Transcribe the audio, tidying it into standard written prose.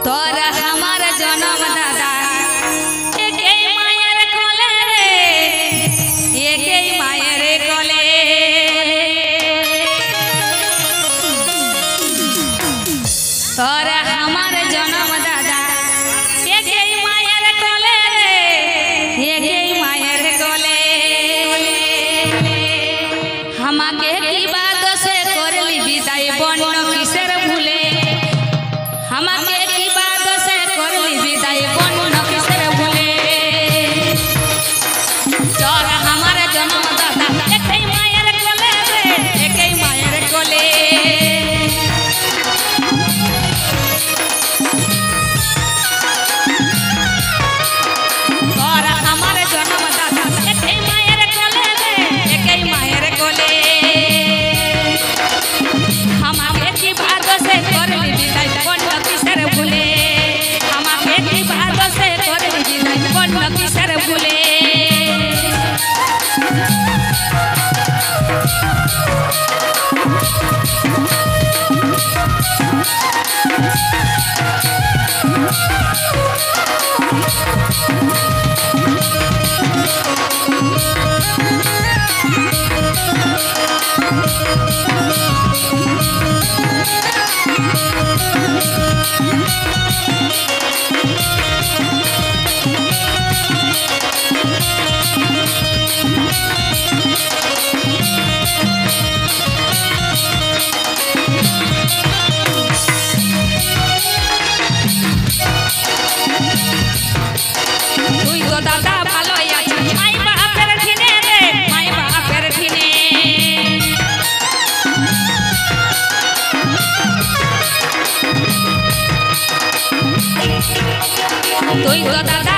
तोरा हमार जन्म दादा एके मायर कोले रे एके मायर कोले तोरा हमार जन्म दादा एके मायर कोले रे एके मायर कोले हमाके की बात से करली विदाई बन्न किसर भूले हमाके की बात से करली विदाई बन्न किसर भूले तोरा हमार जन्म दादा एके मायर कोले रे एके मायर कोले तोरा हमार जन्म दादा एके मायर कोले रे एके मायर कोले हमाके की बात से करली विदाई बन्न किसर भूले हमाके की बात से करली विदाई बन्न किसर भूले তুই তো দাদা ভালোই আছিস মাই বাপের ঠিনে রে মাই বাপের ঠিনে তুই তো দাদা